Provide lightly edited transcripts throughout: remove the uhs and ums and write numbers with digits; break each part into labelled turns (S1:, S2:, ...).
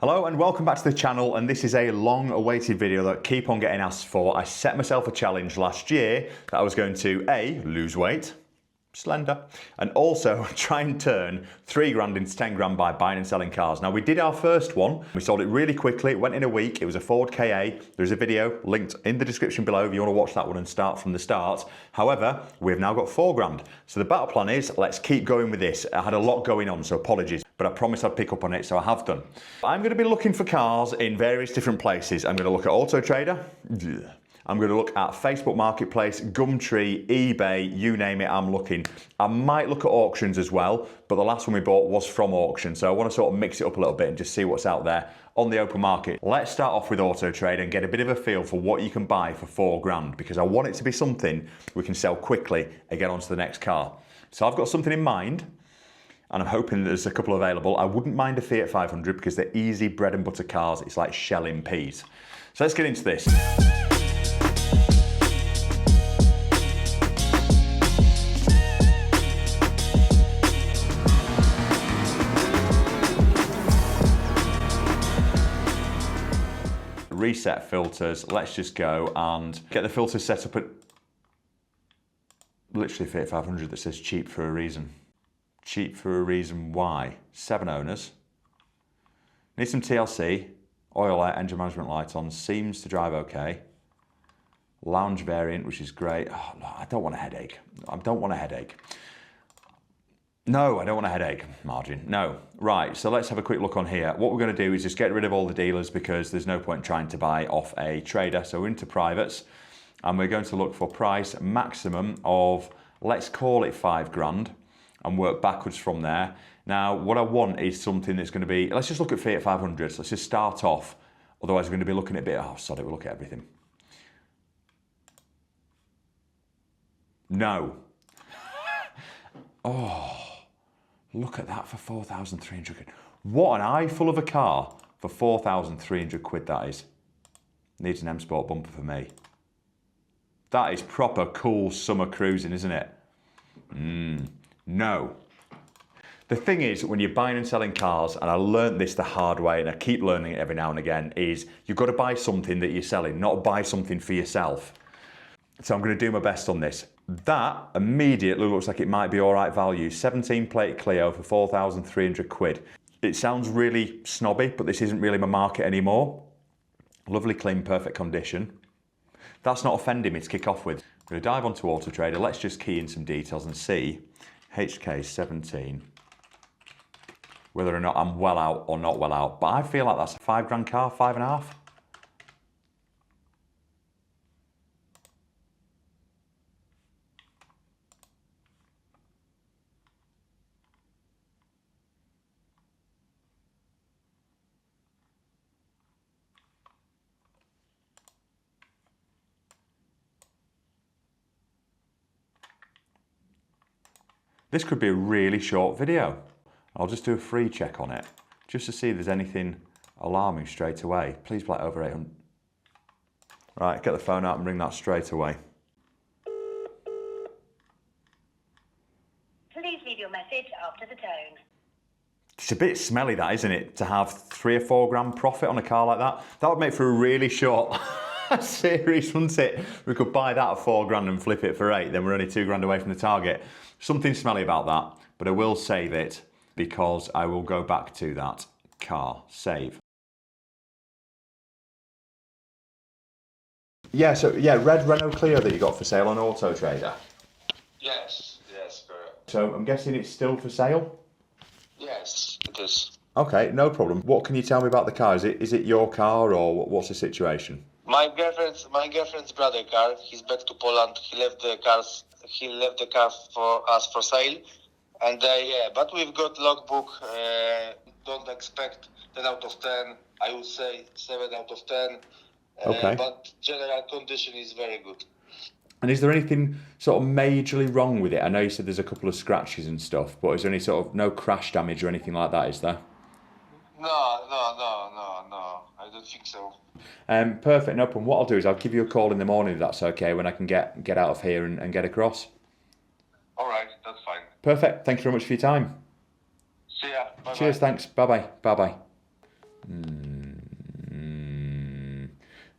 S1: Hello and welcome back to the channel, and this is a long awaited video that keep on getting asked for. I set myself a challenge last year that I was going to A, lose weight, slender, and also try and turn 3 grand into 10 grand by buying and selling cars. Now we did our first one, we sold it really quickly, it went in a week, it was a Ford KA. There's a video linked in the description below if you want to watch that one and start from the start. However, we've now got 4 grand. So the battle plan is, let's keep going with this. I had a lot going on, so apologies, but I promised I'd pick up on it, so I have done. I'm going to be looking for cars in various different places. I'm going to look at Auto Trader. I'm going to look at Facebook Marketplace, Gumtree, eBay, you name it, I'm looking. I might look at auctions as well, but the last one we bought was from auction, so I want to sort of mix it up a little bit and just see what's out there on the open market. Let's start off with Auto Trader and get a bit of a feel for what you can buy for 4 grand, because I want it to be something we can sell quickly and get onto the next car. So I've got something in mind, and I'm hoping there's a couple available. I wouldn't mind a Fiat 500 because they're easy bread and butter cars. It's like shelling peas. So let's get into this. Reset filters. Let's just go and get the filters set up at literally Fiat 500 that says cheap for a reason. Cheap for a reason why? 7 owners. Need some TLC, oil light, engine management light on, seems to drive okay. Lounge variant, which is great. Oh, no, I don't want a headache. I don't want a headache. No, I don't want a headache, Margin. No. Right, so let's have a quick look on here. What we're going to do is just get rid of all the dealers because there's no point trying to buy off a trader. So we're into privates and we're going to look for price maximum of, let's call it 5 grand. And work backwards from there. Now, what I want is something that's going to be, let's just look at Fiat 500s. Let's just start off. Otherwise, we're going to be looking at a bit, oh, sorry, we'll look at everything. No. Oh, look at that for 4,300 quid. What an eye full of a car for 4,300 quid that is. Needs an M Sport bumper for me. That is proper cool summer cruising, isn't it? No. The thing is, when you're buying and selling cars, and I learned this the hard way, and I keep learning it every now and again, is you've got to buy something that you're selling, not buy something for yourself. So I'm going to do my best on this. That immediately looks like it might be all right value. 17 plate Clio for 4,300 quid. It sounds really snobby, but this isn't really my market anymore. Lovely, clean, perfect condition. That's not offending me to kick off with. I'm going to dive onto Auto Trader. Let's just key in some details and see HK17, whether or not I'm well out or not well out. But I feel like that's a 5 grand car, 5.5. This could be a really short video. I'll just do a free check on it, just to see if there's anything alarming straight away. Please play over 800. Right, get the phone out and ring that straight away.
S2: Please leave your message after the tone.
S1: It's a bit smelly that, isn't it? To have 3 or 4 grand profit on a car like that. That would make for a really short series, wouldn't it? We could buy that at 4 grand and flip it for 8, then we're only 2 grand away from the target. Something smelly about that, but I will save it because I will go back to that car. Save. Yeah, so yeah, red Renault Clio that you got for sale on Auto Trader.
S3: Yes, correct.
S1: So I'm guessing it's still for sale?
S3: Yes, it is.
S1: Okay, no problem. What can you tell me about the car? Is it your car or what's the situation?
S3: My girlfriend's brother car. He's back to Poland. He left the car for us for sale, and yeah. But we've got logbook. Don't expect 10 out of 10. I would say 7 out of 10.
S1: Okay.
S3: But general condition is very good.
S1: And is there anything sort of majorly wrong with it? I know you said there's a couple of scratches and stuff, but is there any sort of no crash damage or anything like that, is there?
S3: No. I don't think so.
S1: Perfect, no problem. What I'll do is I'll give you a call in the morning if that's okay, when I can get out of here and get across.
S3: All right, that's fine.
S1: Perfect, thank you very much for your time.
S3: See ya. Bye-bye.
S1: Cheers, thanks. Bye-bye. Bye-bye.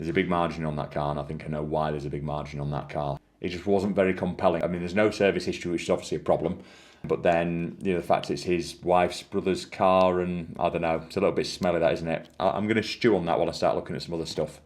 S1: There's a big margin on that car, and I think I know why there's a big margin on that car. It just wasn't very compelling. I mean, there's no service history, which is obviously a problem. But then, you know, the fact it's his wife's brother's car, and I don't know, it's a little bit smelly, that, isn't it? I'm going to stew on that while I start looking at some other stuff.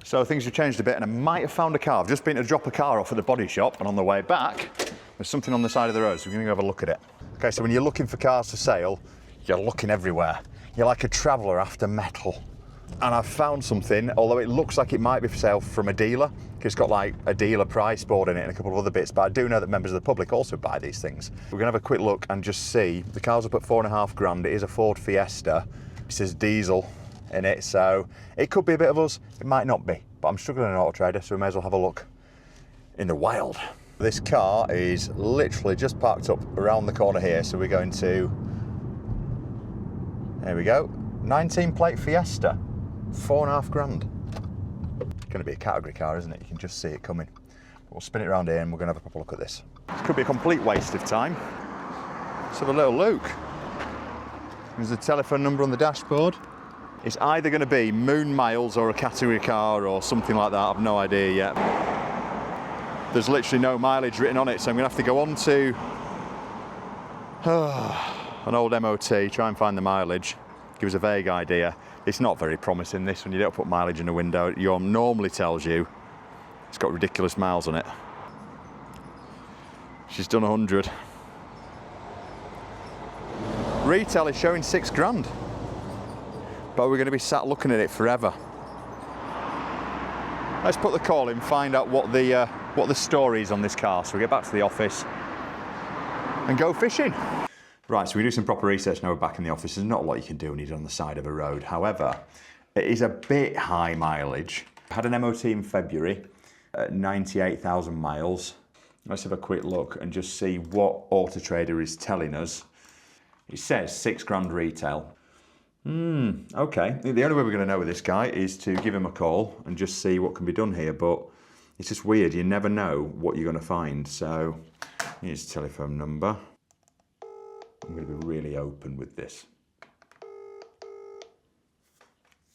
S1: So things have changed a bit, and I might have found a car. I've just been to drop a car off at the body shop, and on the way back, there's something on the side of the road, so we're going to go have a look at it. Okay, so when you're looking for cars for sale, you're looking everywhere. You're like a traveller after metal. And I've found something, although it looks like it might be for sale from a dealer. It's got like a dealer price board in it and a couple of other bits, but I do know that members of the public also buy these things. We're gonna have a quick look and just see. The car's up at 4.5 grand. It is a Ford Fiesta. It says diesel in it, so it could be a bit of us, it might not be. But I'm struggling in Auto Trader, so we may as well have a look in the wild. This car is literally just parked up around the corner here, so we're going to, there we go, 19 plate Fiesta. 4.5 grand. It's going to be a category car, isn't it? You can just see it coming. We'll spin it around here and we're going to have a proper look at this. This could be a complete waste of time. Let's have a little look. There's a telephone number on the dashboard. It's either going to be moon miles or a category car or something like that. I've no idea yet. There's literally no mileage written on it, so I'm going to have to go on to an old MOT, try and find the mileage. Give us a vague idea. It's not very promising, this, when you don't put mileage in the window. Your normally tells you it's got ridiculous miles on it. She's done 100. Retail is showing 6 grand. But we're going to be sat looking at it forever. Let's put the call in, find out what the story is on this car. So we get back to the office and go fishing. Right, so we do some proper research now we're back in the office. There's not a lot you can do when you're on the side of a road. However, it is a bit high mileage. I had an MOT in February at 98,000 miles. Let's have a quick look and just see what Auto Trader is telling us. It says 6 grand retail. Okay. The only way we're going to know with this guy is to give him a call and just see what can be done here. But it's just weird. You never know what you're going to find. So here's his telephone number. I'm going to be really open with this.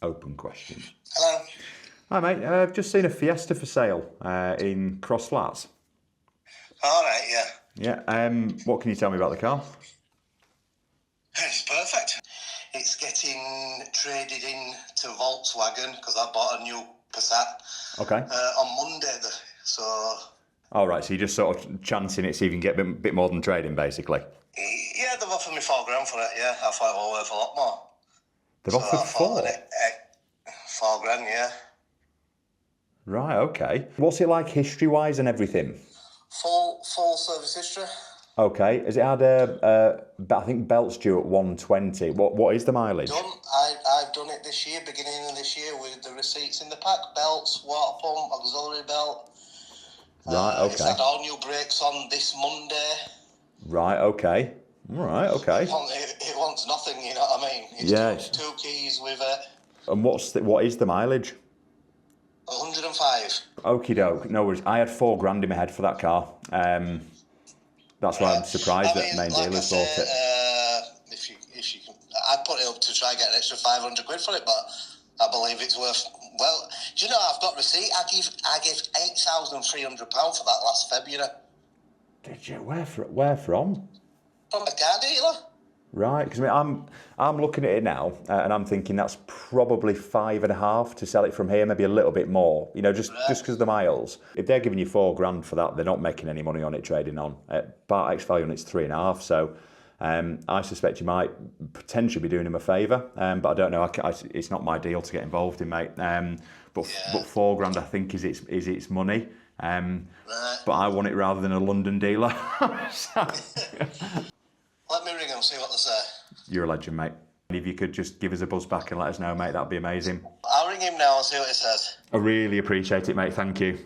S1: Open questions.
S3: Hello.
S1: Hi mate, I've just seen a Fiesta for sale in Cross Flats.
S3: All right, yeah.
S1: Yeah, what can you tell me about the car?
S3: It's perfect. It's getting traded in to Volkswagen because I bought a new Passat
S1: Okay.
S3: on Monday. So.
S1: All right, so you're just sort of chancing it so you can get a bit more than trading, basically.
S3: Yeah, they've offered me 4 grand for it, yeah. I thought it was worth a lot more.
S1: They've offered 4?
S3: 4 grand, yeah.
S1: Right, okay. What's it like history-wise and everything?
S3: Full service history.
S1: Okay, has it had I think belts due at 120. What is the mileage?
S3: I've done it this year, beginning of this year, with the receipts in the pack. Belts, water pump, auxiliary belt.
S1: Right, okay.
S3: It's had all new brakes on this Monday.
S1: Right, okay. All right, okay.
S3: It wants nothing, you know what I mean? It's
S1: yes.
S3: two keys with it.
S1: And what is the mileage?
S3: 105.
S1: Okie doke, no worries. I had 4 grand in my head for that car. That's why I'm surprised that main dealers bought it.
S3: If you can, I'd put it up to try and get an extra 500 quid for it, but I believe it's worth. Well, do you know I've got receipt? I gave £8,300 for that last February.
S1: Did you? Where from?
S3: From a car dealer.
S1: Right, because I mean, I'm looking at it now, and I'm thinking that's probably 5.5 to sell it from here, maybe a little bit more. You know, just because of the miles. If they're giving you 4 grand for that, they're not making any money on it trading on. Part X value on it's 3.5. So I suspect you might potentially be doing him a favour, but I don't know. It's not my deal to get involved in, mate. But 4 grand, I think, is its money. But I want it rather than a London dealer. So,
S3: Let me ring them, see what they say.
S1: you're a legend, mate. If you could just give us a buzz back and let us know, mate, that'd be amazing.
S3: I'll ring him now and see what he says.
S1: I really appreciate it, mate. Thank you.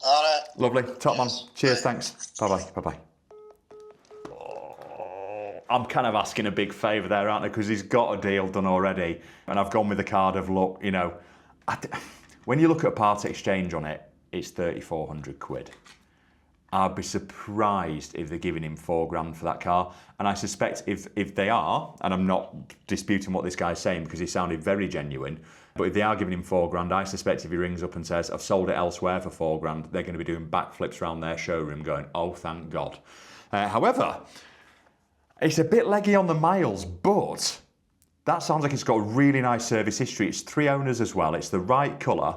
S3: All right.
S1: Lovely. Top man. Cheers, thanks. Bye-bye. Bye-bye. I'm kind of asking a big favour there, aren't I? Because he's got a deal done already. And I've gone with the card of, look, you know, when you look at a part exchange on it, it's 3,400 quid. I'd be surprised if they're giving him £4 for that car. And I suspect if they are, and I'm not disputing what this guy's saying because he sounded very genuine, but if they are giving him £4, I suspect if he rings up and says, I've sold it elsewhere for £4, they're going to be doing backflips around their showroom going, oh, thank God. However, it's a bit leggy on the miles, but that sounds like it's got a really nice service history. It's 3 owners as well. It's the right colour.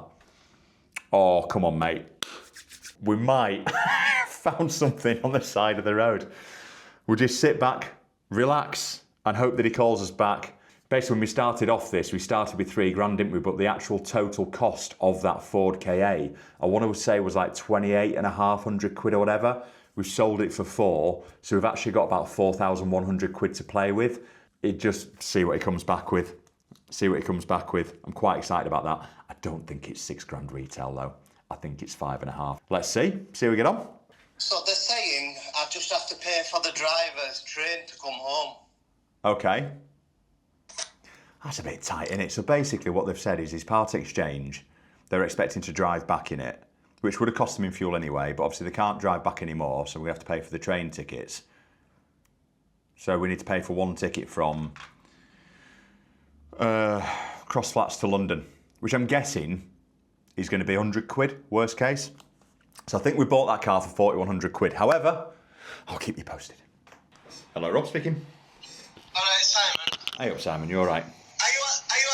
S1: Oh, come on, mate. We might found something on the side of the road. We'll just sit back, relax, and hope that he calls us back. Basically, when we started off this, we started with £3, didn't we? But the actual total cost of that Ford KA, I want to say was like 28,500 quid or whatever. We've sold it for 4, so we've actually got about 4,100 quid to play with. Just see what he comes back with. See what he comes back with. I'm quite excited about that. I don't think it's £6 retail though. I think it's 5.5. Let's see how we get on.
S3: So they're saying I just have to pay for the driver's train to come home.
S1: Okay. That's a bit tight, isn't it? So basically what they've said is his part exchange, they're expecting to drive back in it, which would have cost them in fuel anyway, but obviously they can't drive back anymore, so we have to pay for the train tickets. So we need to pay for 1 ticket from Cross Flats to London, which I'm guessing is going to be 100 quid, worst case. So I think we bought that car for 4,100 quid. However, I'll keep you posted. Hello, Rob speaking.
S3: All right, Simon.
S1: Hey up, Simon, you all right?
S3: Are you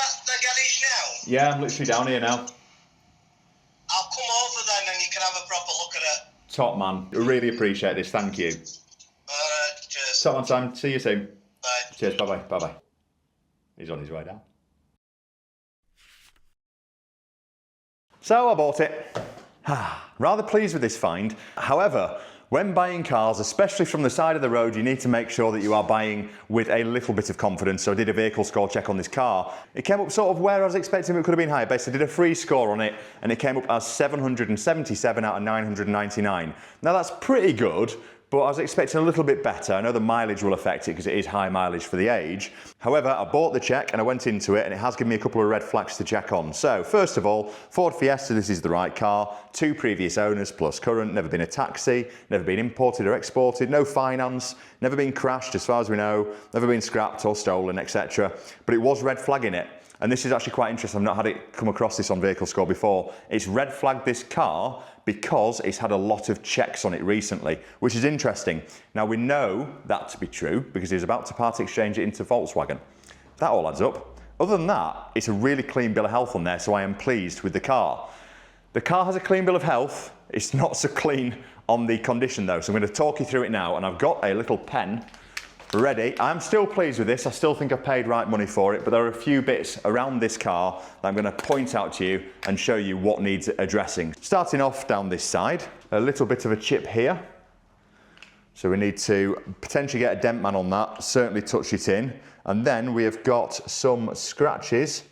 S3: at the garage now?
S1: Yeah, I'm literally down here now.
S3: I'll come over then and you can have a proper look at it.
S1: Top man, I really appreciate this, thank you.
S3: Cheers.
S1: Top man, Simon, see you soon.
S3: Bye.
S1: Cheers, bye-bye, bye-bye. He's on his way down. So I bought it. Rather pleased with this find. However, when buying cars, especially from the side of the road, you need to make sure that you are buying with a little bit of confidence. So I did a vehicle score check on this car. It came up sort of where I was expecting it could have been higher. Basically, I did a free score on it and it came up as 777 out of 999. Now that's pretty good, but I was expecting a little bit better. I know the mileage will affect it because it is high mileage for the age. However, I bought the check and I went into it and it has given me a couple of red flags to check on. So first of all, Ford Fiesta, this is the right car. 2 previous owners plus current, never been a taxi, never been imported or exported, no finance, never been crashed as far as we know, never been scrapped or stolen, etc. But it was red flagging it. And this is actually quite interesting. I've not had it come across this on Vehicle Score before. It's red flagged this car because it's had a lot of checks on it recently, which is interesting. Now we know that to be true because he's about to part exchange it into Volkswagen. That all adds up. Other than that, it's a really clean bill of health on there, so I am pleased with the car. The car has a clean bill of health. It's not so clean on the condition though, so I'm going to talk you through it now, and I've got a little pen ready. I'm still pleased with this. I still think I paid right money for it, but there are a few bits around this car that I'm going to point out to you and show you what needs addressing. Starting off down this side, a little bit of a chip here. So we need to potentially get a dent man on that, certainly touch it in. And then we have got some scratches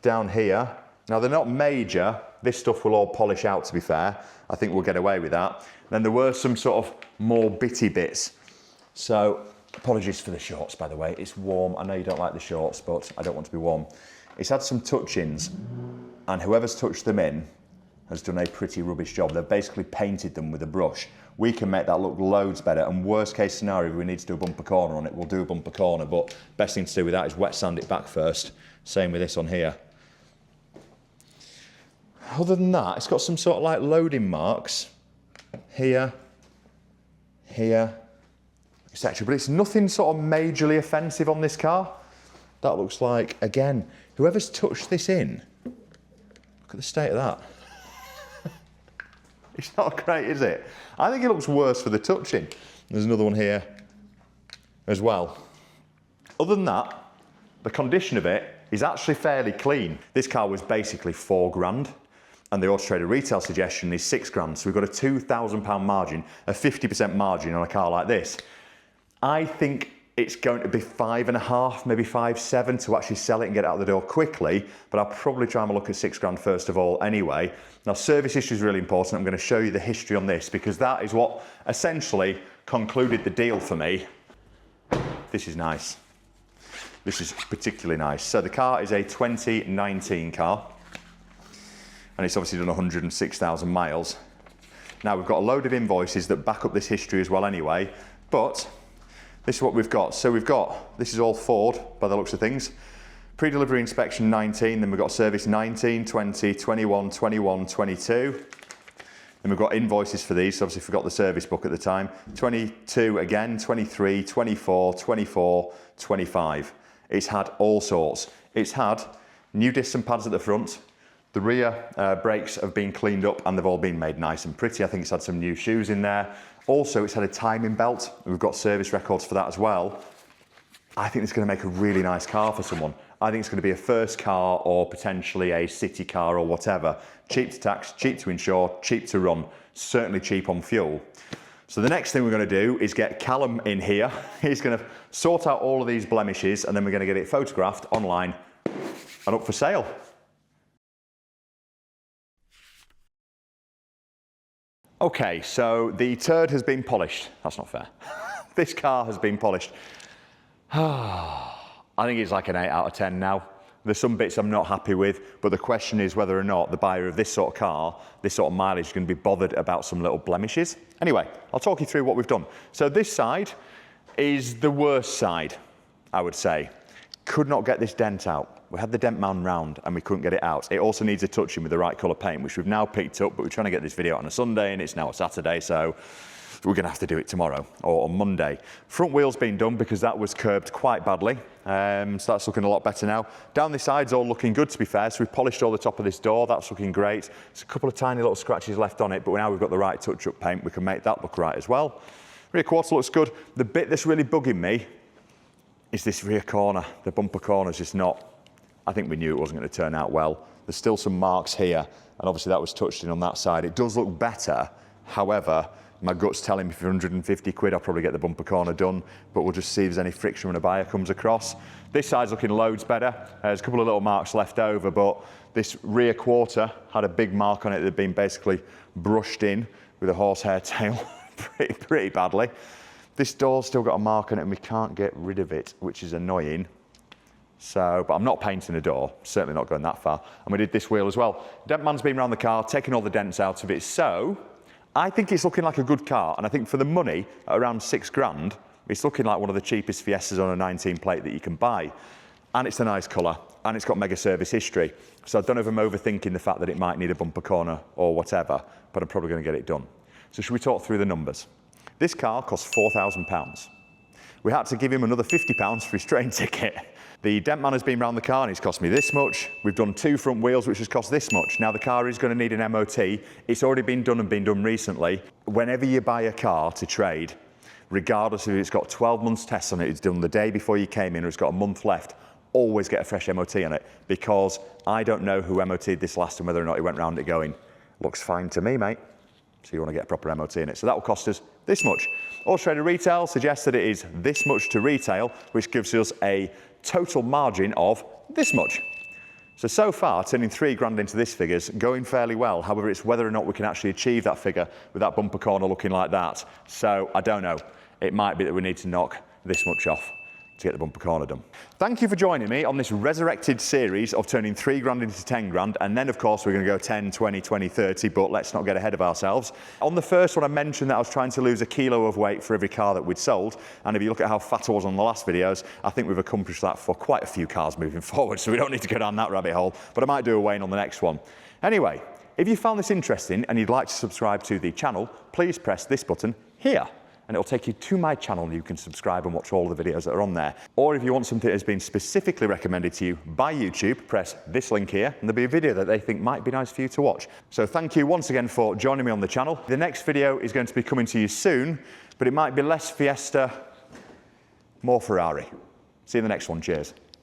S1: down here. Now they're not major. This stuff will all polish out, to be fair. I think we'll get away with that. Then there were some sort of more bitty bits. So apologies for the shorts, by the way. It's warm. I know you don't like the shorts, but I don't want to be warm. It's had some touch-ins, and whoever's touched them in has done a pretty rubbish job. They've basically painted them with a brush. We can make that look loads better, and worst case scenario, if we need to do a bumper corner on it, we'll do a bumper corner, but best thing to do with that is wet sand it back first. Same with this on here. Other than that, it's got some sort of like loading marks here, here, etc. But it's nothing sort of majorly offensive on this car. That looks like, again, whoever's touched this in, look at the state of that. It's not great, is it? I think it looks worse for the touching. There's another one here as well. Other than that, the condition of it is actually fairly clean. This car was basically £4,000. And the Auto Trader retail suggestion is £6,000. So we've got a £2,000 margin, a 50% margin on a car like this. I think it's going to be 5.5, maybe 5.7 to actually sell it and get it out the door quickly, but I'll probably try and look at £6,000 first of all anyway. Now service history is really important. I'm going to show you the history on this because that is what essentially concluded the deal for me. This is nice. This is particularly nice. So the car is a 2019 car, and it's obviously done 106,000 miles. Now we've got a load of invoices that back up this history as well anyway, but this is what we've got. So we've got, this is all Ford by the looks of things. Pre-delivery inspection 19, then we've got service 19, 20, 21, 21, 22. Then we've got invoices for these, so obviously forgot the service book at the time. 22 again, 23, 24, 24, 25. It's had all sorts. It's had new discs and pads at the front. The rear brakes have been cleaned up and they've all been made nice and pretty. I think it's had some new shoes in there. Also, it's had a timing belt. We've got service records for that as well. I think it's going to make a really nice car for someone. I think it's going to be a first car or potentially a city car or whatever. Cheap to tax, cheap to insure, cheap to run, certainly cheap on fuel. So the next thing we're going to do is get Callum in here. He's going to sort out all of these blemishes and then we're going to get it photographed online and up for sale. Okay, so the turd has been polished. That's not fair. This car has been polished. I think it's like an 8 out of 10 now. There's some bits I'm not happy with, but the question is whether or not the buyer of this sort of car, this sort of mileage, is going to be bothered about some little blemishes. Anyway, I'll talk you through what we've done. So this side is the worst side, I would say. Could not get this dent out. We had the dent man round and we couldn't get it out. It also needs a touching with the right colour paint, which we've now picked up, but we're trying to get this video out on a Sunday and it's now a Saturday, so we're going to have to do it tomorrow or on Monday. Front wheel's been done because that was curbed quite badly, so that's looking a lot better now. Down the side's all looking good, to be fair, so we've polished all the top of this door. That's looking great. There's a couple of tiny little scratches left on it, but now we've got the right touch-up paint. We can make that look right as well. Rear quarter looks good. The bit that's really bugging me is this rear corner. The bumper corner's just not, I think we knew it wasn't going to turn out well. There's still some marks here, and obviously that was touched in on that side. It does look better, however, my gut's telling me for 150 quid I'll probably get the bumper corner done, but we'll just see if there's any friction when a buyer comes across. This side's looking loads better. There's a couple of little marks left over, but this rear quarter had a big mark on it that had been basically brushed in with a horsehair tail pretty badly. This door's still got a mark on it and we can't get rid of it, which is annoying. So, but I'm not painting the door, certainly not going that far. And we did this wheel as well. Dent man's been around the car, taking all the dents out of it, so I think it's looking like a good car, and I think for the money, at around 6 grand, it's looking like one of the cheapest Fiestas on a 19 plate that you can buy. And it's a nice colour, and it's got mega service history. So I don't know if I'm overthinking the fact that it might need a bumper corner or whatever, but I'm probably going to get it done. So should we talk through the numbers? This car cost £4,000. We had to give him another £50 for his train ticket. The dent man has been round the car and it's cost me this much. We've done 2 front wheels, which has cost this much. Now the car is going to need an MOT. It's already been done and been done recently. Whenever you buy a car to trade, regardless if it's got 12 months test on it, it's done the day before you came in or it's got a month left, always get a fresh MOT on it, because I don't know who MOT'd this last and whether or not he went round it going, looks fine to me, mate. So you want to get a proper MOT in it. So that will cost us this much. Auto Trader Retail suggests that it is this much to retail, which gives us a total margin of this much. So far, turning 3 grand into this figure's going fairly well. However, it's whether or not we can actually achieve that figure with that bumper corner looking like that. So I don't know. It might be that we need to knock this much off to get the bumper corner done. Thank you for joining me on this resurrected series of turning 3 grand into 10 grand, and then of course we're going to go 10, 20, 20, 30, but let's not get ahead of ourselves. On the first one I mentioned that I was trying to lose 1 kilo of weight for every car that we'd sold, and if you look at how fat I was on the last videos, I think we've accomplished that for quite a few cars moving forward, so we don't need to go down that rabbit hole, but I might do a weigh-in on the next one. Anyway, if you found this interesting and you'd like to subscribe to the channel, please press this button here, and it'll take you to my channel and you can subscribe and watch all of the videos that are on there. Or if you want something that has been specifically recommended to you by YouTube, press this link here and there'll be a video that they think might be nice for you to watch. So thank you once again for joining me on the channel. The next video is going to be coming to you soon, but it might be less Fiesta, more Ferrari. See you in the next one. Cheers.